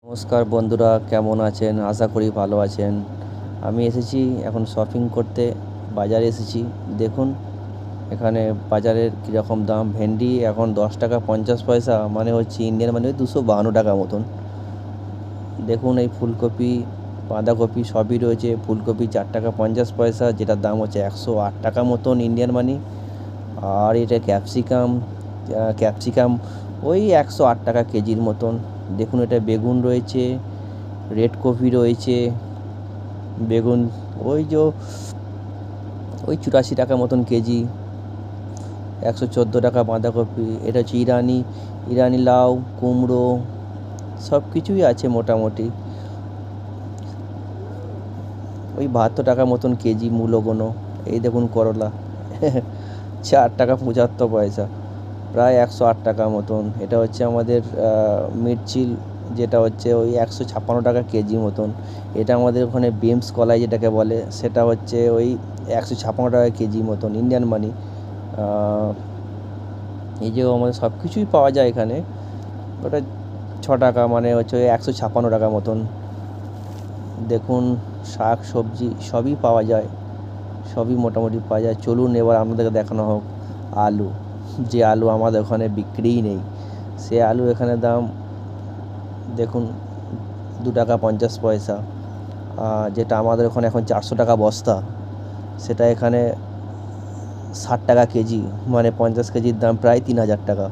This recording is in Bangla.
নমস্কার বন্ধুরা, কেমন আছেন? আশা করি ভালো আছেন। আমি এসেছি এখন শপিং করতে, বাজারে এসেছি। দেখুন এখানে বাজারের কীরকম দাম। ভেন্ডি এখন 10 টাকা 50 পয়সা, মানে হচ্ছে ইন্ডিয়ান মানে 252 টাকা মতন। দেখুন এই ফুলকপি, বাঁধাকপি সবই রয়েছে। ফুলকপি 4 টাকা 50 পয়সা, যেটার দাম হচ্ছে 108 টাকা মতন ইন্ডিয়ান মানি। আর এটা ক্যাপসিকাম ওই 108 টাকা কেজির মতন। দেখুন এটা বেগুন রয়েছে, রেড কপি রয়েছে। বেগুন ওই 84 টাকা মতন কেজি। 114 টাকা বাঁধাকপি। এটা হচ্ছে ইরানি লাউ, কুমড়ো, সব কিছুই আছে মোটামুটি। ওই 72 টাকা মতন কেজি মূলোগুনো। এই দেখুন করলা 4 টাকা 75 পয়সা, প্রায় 108 টাকা মতন। এটা হচ্ছে আমাদের মির্চি, যেটা হচ্ছে ওই 156 টাকা কেজি মতন। এটা আমাদের ওখানে বিমস কলাই যেটাকে বলে, সেটা হচ্ছে ওই 156 টাকা কেজি মতন ইন্ডিয়ান মানি। এই যে আমাদের সব কিছুই পাওয়া যায় এখানে। ওটা 6 টাকা, মানে হচ্ছে ওই 156 টাকা মতন। দেখুন শাক সবজি সবই পাওয়া যায়, সবই মোটামুটি পাওয়া যায়। চলুন এবার আপনাদেরকে দেখানো হোক আলু। যে আলু আমাদের ওখানে বিক্রিই নেই, সে আলু এখানে দাম দেখুন 2 টাকা 50 পয়সা। যেটা আমাদের ওখানে এখন 400 টাকা বস্তা, সেটা এখানে 60 টাকা কেজি, মানে 50 কেজির দাম প্রায় 3000 টাকা।